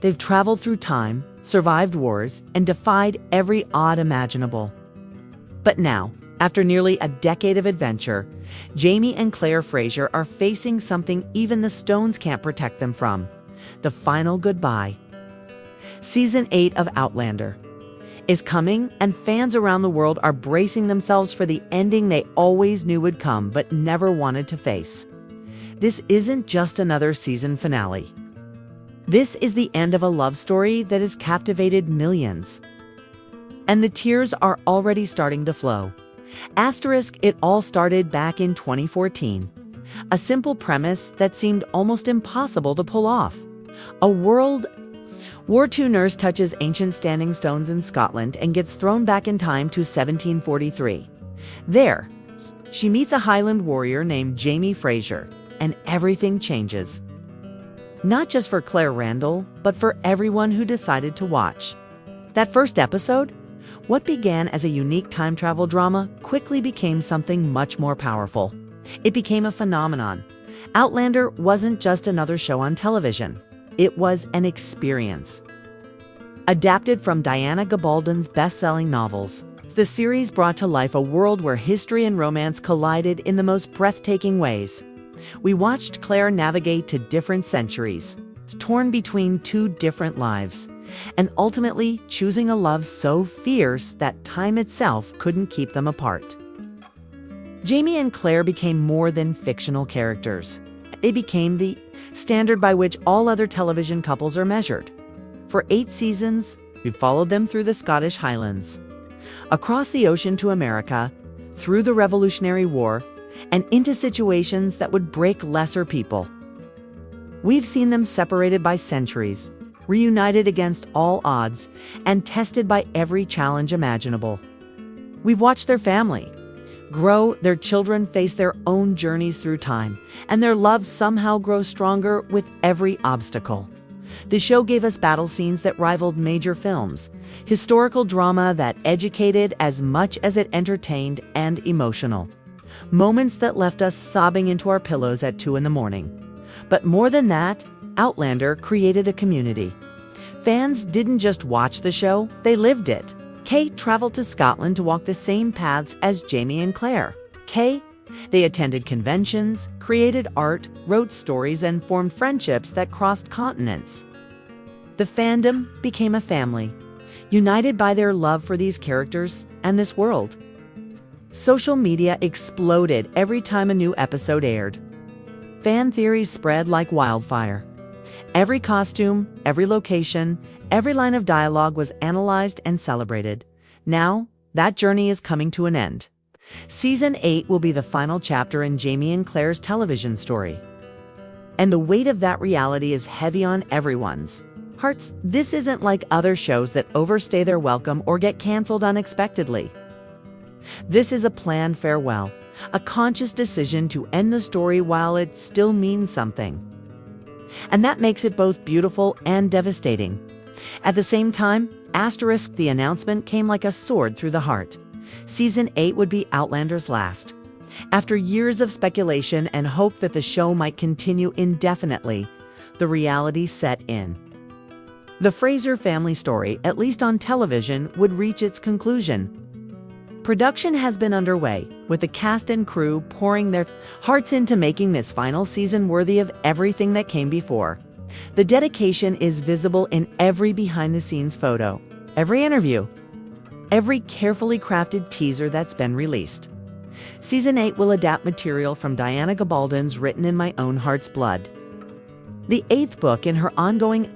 They've traveled through time, survived wars, and defied every odd imaginable. But now, after nearly a decade of adventure, Jamie and Claire Fraser are facing something even the stones can't protect them from: the final goodbye. Season 8 of Outlander is coming, and fans around the world are bracing themselves for the ending they always knew would come but never wanted to face. This isn't just another season finale. This is the end of a love story that has captivated millions. And the tears are already starting to flow. Asterisk, it all started back in 2014. A simple premise that seemed almost impossible to pull off. A World War II nurse touches ancient standing stones in Scotland and gets thrown back in time to 1743. There, she meets a Highland warrior named Jamie Fraser, and everything changes. Not just for Claire Randall, but for everyone who decided to watch. That first episode, what began as a unique time travel drama, quickly became something much more powerful. It became a phenomenon. Outlander wasn't just another show on television. It was an experience. Adapted from Diana Gabaldon's best-selling novels, the series brought to life a world where history and romance collided in the most breathtaking ways. We watched Claire navigate to different centuries, torn between two different lives, and ultimately choosing a love so fierce that time itself couldn't keep them apart. Jamie and Claire became more than fictional characters. They became the standard by which all other television couples are measured. For 8 seasons, we followed them through the Scottish Highlands, across the ocean to America, through the Revolutionary War, and into situations that would break lesser people. We've seen them separated by centuries, reunited against all odds, and tested by every challenge imaginable. We've watched their family grow, their children face their own journeys through time, and their love somehow grows stronger with every obstacle. The show gave us battle scenes that rivaled major films, historical drama that educated as much as it entertained, and emotional moments that left us sobbing into our pillows at 2 a.m. But more than that, Outlander created a community. Fans didn't just watch the show, they lived it. Kate traveled to Scotland to walk the same paths as Jamie and Claire. They attended conventions, created art, wrote stories, and formed friendships that crossed continents. The fandom became a family, united by their love for these characters and this world. Social media exploded every time a new episode aired. Fan theories spread like wildfire. Every costume, every location, every line of dialogue was analyzed and celebrated. Now, that journey is coming to an end. Season 8 will be the final chapter in Jamie and Claire's television story. And the weight of that reality is heavy on everyone's hearts. This isn't like other shows that overstay their welcome or get canceled unexpectedly. This is a planned farewell, a conscious decision to end the story while it still means something. And that makes it both beautiful and devastating. At the same time, the announcement came like a sword through the heart. Season 8 would be Outlander's last. After years of speculation and hope that the show might continue indefinitely, the reality set in. The Fraser family story, at least on television, would reach its conclusion. Production has been underway, with the cast and crew pouring their hearts into making this final season worthy of everything that came before. The dedication is visible in every behind-the-scenes photo, every interview, every carefully crafted teaser that's been released. Season 8 will adapt material from Diana Gabaldon's Written in My Own Heart's Blood, the 8th book in her ongoing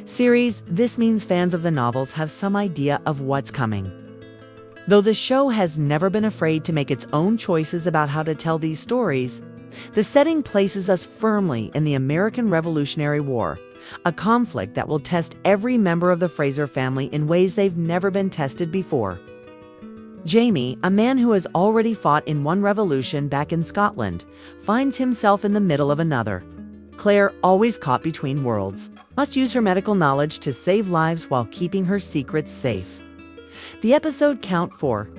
series. This means fans of the novels have some idea of what's coming. Though the show has never been afraid to make its own choices about how to tell these stories, the setting places us firmly in the American Revolutionary War, a conflict that will test every member of the Fraser family in ways they've never been tested before. Jamie, a man who has already fought in one revolution back in Scotland, finds himself in the middle of another. Claire, always caught between worlds, must use her medical knowledge to save lives while keeping her secrets safe. The episode count for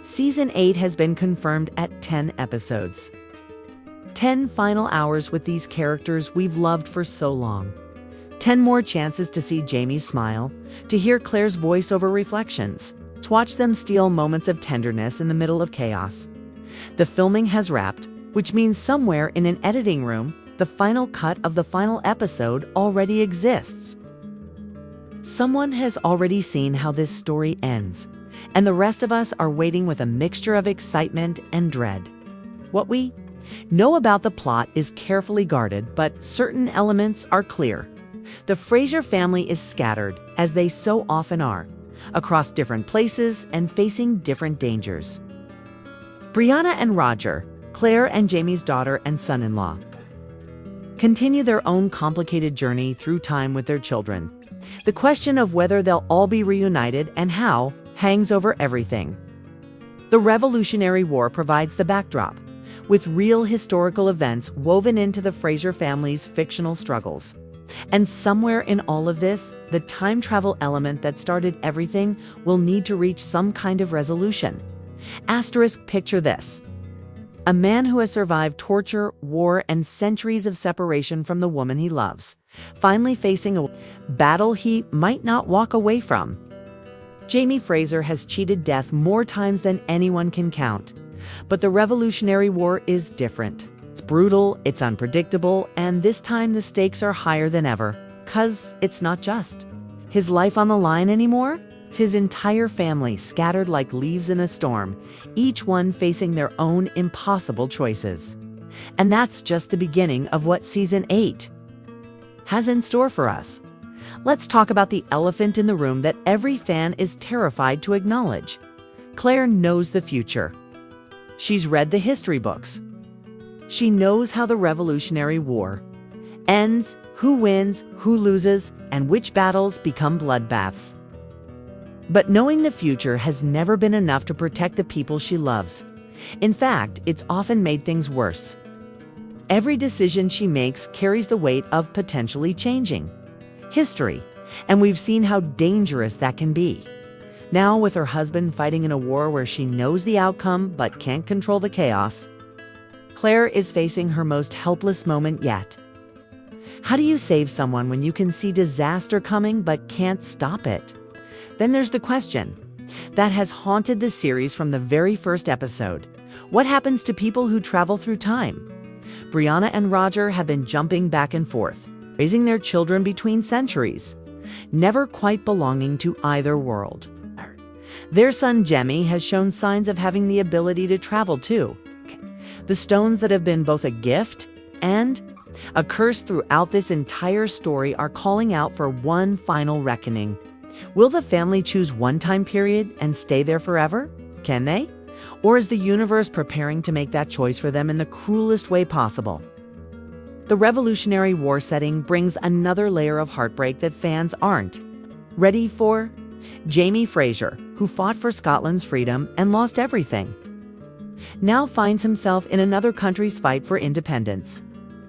Season 8 has been confirmed at 10 episodes. 10 final hours with these characters we've loved for so long. 10 more chances to see Jamie's smile, to hear Claire's voice over reflections, to watch them steal moments of tenderness in the middle of chaos. The filming has wrapped, which means somewhere in an editing room, the final cut of the final episode already exists. Someone has already seen how this story ends, and the rest of us are waiting with a mixture of excitement and dread. What we know about the plot is carefully guarded, but certain elements are clear. The Fraser family is scattered, as they so often are, across different places and facing different dangers. Brianna and Roger, Claire and Jamie's daughter and son-in-law, continue their own complicated journey through time with their children. The question of whether they'll all be reunited and how hangs over everything. The Revolutionary War provides the backdrop, with real historical events woven into the Fraser family's fictional struggles. And somewhere in all of this, the time travel element that started everything will need to reach some kind of resolution. Asterisk, picture this. A man who has survived torture, war, and centuries of separation from the woman he loves, finally facing a battle he might not walk away from. Jamie Fraser has cheated death more times than anyone can count. But the Revolutionary War is different. It's brutal, it's unpredictable, and this time the stakes are higher than ever. 'Cause it's not just his life on the line anymore. It's his entire family scattered like leaves in a storm, each one facing their own impossible choices. And that's just the beginning of what Season 8 has in store for us. Let's talk about the elephant in the room that every fan is terrified to acknowledge. Claire knows the future. She's read the history books. She knows how the Revolutionary War ends, who wins, who loses, and which battles become bloodbaths. But knowing the future has never been enough to protect the people she loves. In fact, it's often made things worse. Every decision she makes carries the weight of potentially changing history, and we've seen how dangerous that can be. Now, with her husband fighting in a war where she knows the outcome but can't control the chaos, Claire is facing her most helpless moment yet. How do you save someone when you can see disaster coming but can't stop it? Then there's the question that has haunted the series from the very first episode. What happens to people who travel through time? Brianna and Roger have been jumping back and forth, raising their children between centuries, never quite belonging to either world. Their son Jamie has shown signs of having the ability to travel too. The stones that have been both a gift and a curse throughout this entire story are calling out for one final reckoning. Will the family choose one time period and stay there forever? Can they? Or is the universe preparing to make that choice for them in the cruelest way possible? The Revolutionary War setting brings another layer of heartbreak that fans aren't ready for. Jamie Fraser, who fought for Scotland's freedom and lost everything, now finds himself in another country's fight for independence.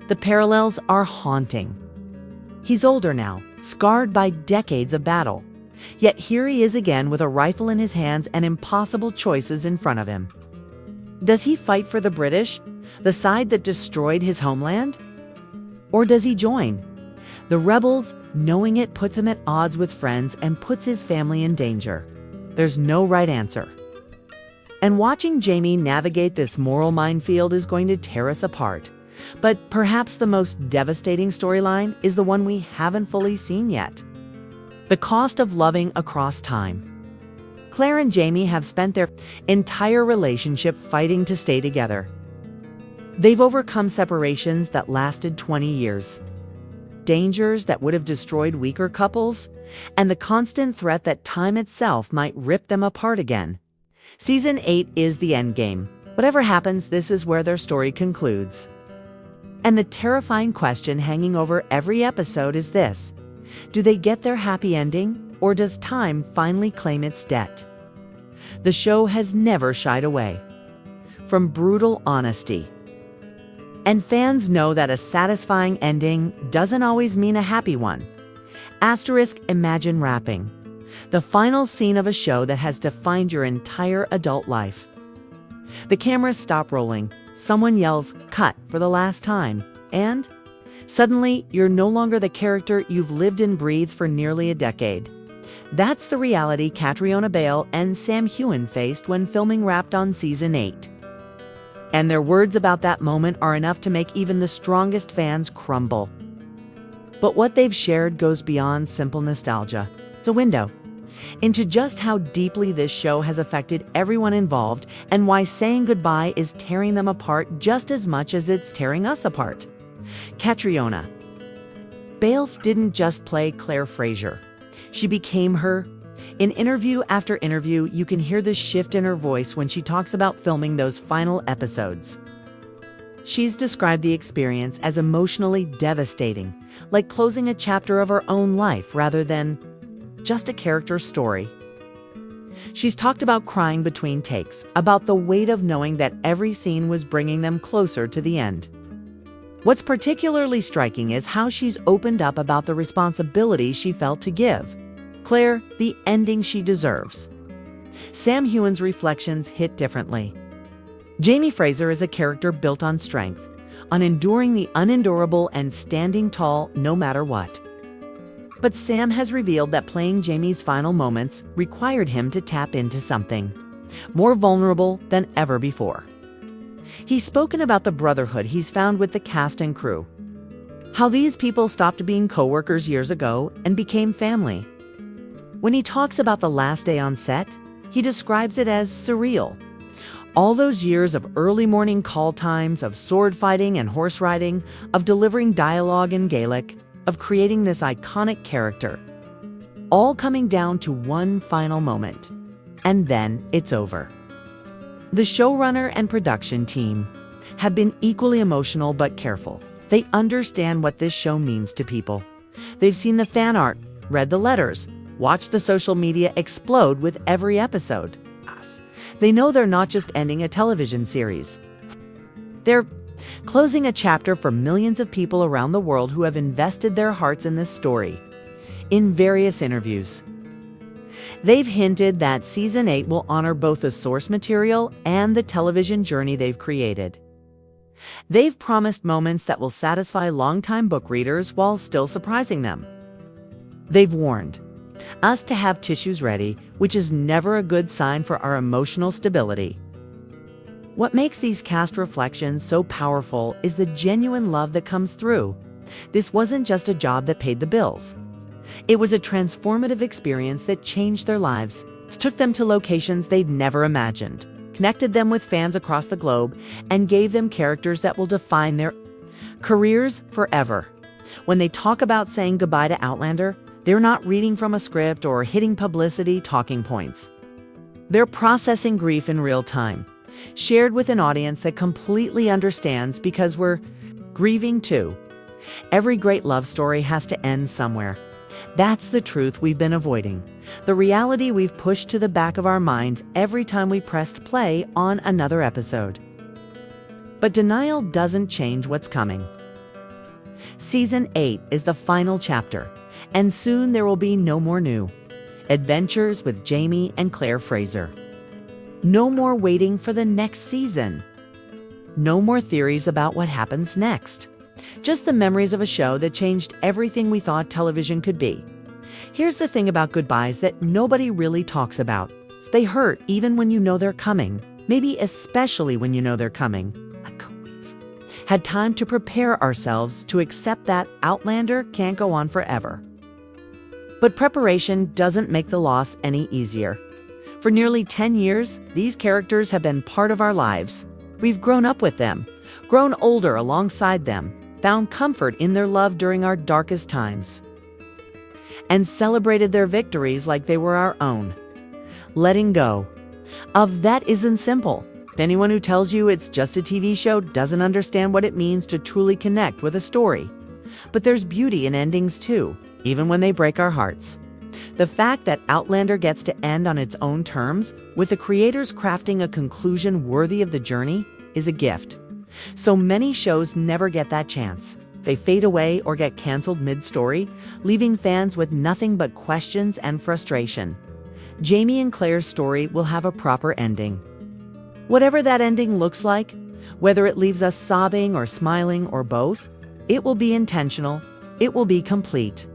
The parallels are haunting. He's older now, scarred by decades of battle. Yet here he is again with a rifle in his hands and impossible choices in front of him. Does he fight for the British, the side that destroyed his homeland? Or does he join the rebels, knowing it puts him at odds with friends and puts his family in danger? There's no right answer. And watching Jamie navigate this moral minefield is going to tear us apart. But perhaps the most devastating storyline is the one we haven't fully seen yet. The cost of loving across time. Claire and Jamie have spent their entire relationship fighting to stay together. They've overcome separations that lasted 20 years, dangers that would have destroyed weaker couples, and the constant threat that time itself might rip them apart again. Season 8 is the endgame. Whatever happens, this is where their story concludes. And the terrifying question hanging over every episode is this: do they get their happy ending, or does time finally claim its debt? The show has never shied away from brutal honesty. And fans know that a satisfying ending doesn't always mean a happy one. Asterisk, imagine wrapping the final scene of a show that has defined your entire adult life. The cameras stop rolling, someone yells, "Cut," for the last time, and Suddenly, you're no longer the character you've lived and breathed for nearly a decade. That's the reality Caitriona Balfe and Sam Heughan faced when filming wrapped on season 8. And their words about that moment are enough to make even the strongest fans crumble. But what they've shared goes beyond simple nostalgia. It's a window into just how deeply this show has affected everyone involved and why saying goodbye is tearing them apart just as much as it's tearing us apart. Caitriona Balfe didn't just play Claire Fraser. She became her. In interview after interview, you can hear the shift in her voice when she talks about filming those final episodes. She's described the experience as emotionally devastating, like closing a chapter of her own life rather than just a character story. She's talked about crying between takes, about the weight of knowing that every scene was bringing them closer to the end. What's particularly striking is how she's opened up about the responsibility she felt to give Claire the ending she deserves. Sam Heughan's reflections hit differently. Jamie Fraser is a character built on strength, on enduring the unendurable and standing tall no matter what. But Sam has revealed that playing Jamie's final moments required him to tap into something more vulnerable than ever before. He's spoken about the brotherhood he's found with the cast and crew, how these people stopped being co-workers years ago and became family. When he talks about the last day on set, he describes it as surreal. All those years of early morning call times, of sword fighting and horse riding, of delivering dialogue in Gaelic, of creating this iconic character, all coming down to one final moment. And then it's over. The showrunner and production team have been equally emotional but careful. They understand what this show means to people. They've seen the fan art, read the letters, watched the social media explode with every episode. They know they're not just ending a television series. They're closing a chapter for millions of people around the world who have invested their hearts in this story. In various interviews, they've hinted that season 8 will honor both the source material and the television journey they've created. They've promised moments that will satisfy longtime book readers while still surprising them. They've warned us to have tissues ready, which is never a good sign for our emotional stability. What makes these cast reflections so powerful is the genuine love that comes through. This wasn't just a job that paid the bills. It was a transformative experience that changed their lives, took them to locations they'd never imagined, connected them with fans across the globe, and gave them characters that will define their careers forever. When they talk about saying goodbye to Outlander, they're not reading from a script or hitting publicity talking points. They're processing grief in real time, shared with an audience that completely understands because we're grieving too. Every great love story has to end somewhere. That's the truth we've been avoiding, the reality we've pushed to the back of our minds every time we pressed play on another episode. But denial doesn't change what's coming. Season 8 is the final chapter, and soon there will be no more new adventures with Jamie and Claire Fraser. No more waiting for the next season. No more theories about what happens next. Just the memories of a show that changed everything we thought television could be. Here's the thing about goodbyes that nobody really talks about. They hurt even when you know they're coming, maybe especially when you know they're coming. We've had time to prepare ourselves to accept that Outlander can't go on forever. But preparation doesn't make the loss any easier. For nearly 10 years, these characters have been part of our lives. We've grown up with them, grown older alongside them, found comfort in their love during our darkest times, and celebrated their victories like they were our own. Letting go of that isn't simple. Anyone who tells you it's just a TV show doesn't understand what it means to truly connect with a story. But there's beauty in endings too, even when they break our hearts. The fact that Outlander gets to end on its own terms, with the creators crafting a conclusion worthy of the journey, is a gift. So many shows never get that chance. They fade away or get canceled mid-story, leaving fans with nothing but questions and frustration. Jamie and Claire's story will have a proper ending. Whatever that ending looks like, whether it leaves us sobbing or smiling or both, It will be intentional. It will be complete.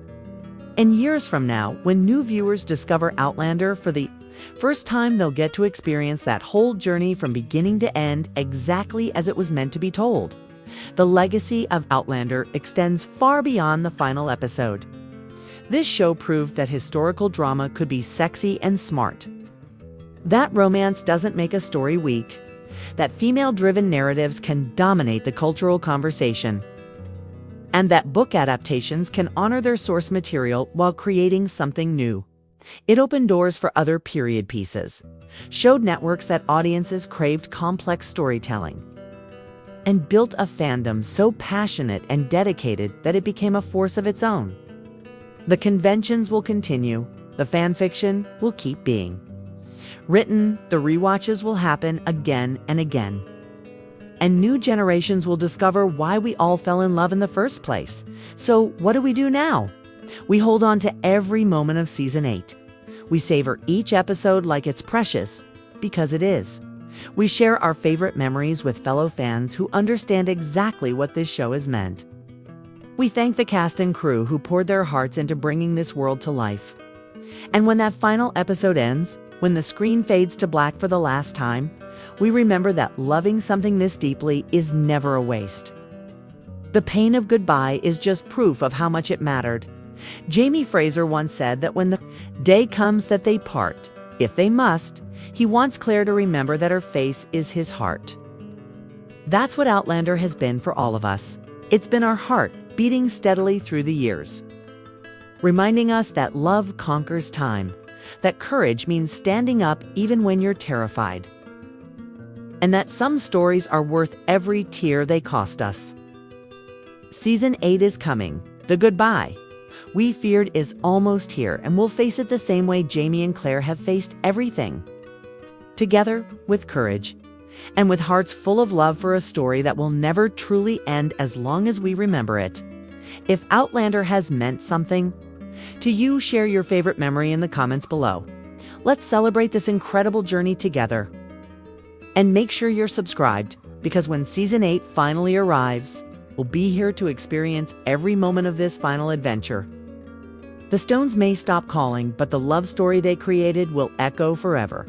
And years from now, when new viewers discover Outlander for the first time, they'll get to experience that whole journey from beginning to end exactly as it was meant to be told. The legacy of Outlander extends far beyond the final episode. This show proved that historical drama could be sexy and smart. That romance doesn't make a story weak. That female-driven narratives can dominate the cultural conversation. And that book adaptations can honor their source material while creating something new. It opened doors for other period pieces, showed networks that audiences craved complex storytelling, and built a fandom so passionate and dedicated that it became a force of its own. The conventions will continue, the fan fiction will keep being written, the rewatches will happen again and again. And new generations will discover why we all fell in love in the first place. So what do we do now? We hold on to every moment of Season 8. We savor each episode like it's precious, because it is. We share our favorite memories with fellow fans who understand exactly what this show has meant. We thank the cast and crew who poured their hearts into bringing this world to life. And when that final episode ends, when the screen fades to black for the last time, we remember that loving something this deeply is never a waste. The pain of goodbye is just proof of how much it mattered. Jamie Fraser once said that when the day comes that they part, if they must, he wants Claire to remember that her face is his heart. That's what Outlander has been for all of us. It's been our heart beating steadily through the years, reminding us that love conquers time, that courage means standing up even when you're terrified, and that some stories are worth every tear they cost us. Season 8 is coming. The goodbye we feared is almost here, and we'll face it the same way Jamie and Claire have faced everything. Together, with courage, and with hearts full of love for a story that will never truly end as long as we remember it. If Outlander has meant something to you, share your favorite memory in the comments below. Let's celebrate this incredible journey together. And make sure you're subscribed, because when Season 8 finally arrives, we'll be here to experience every moment of this final adventure. The Stones may stop calling, but the love story they created will echo forever.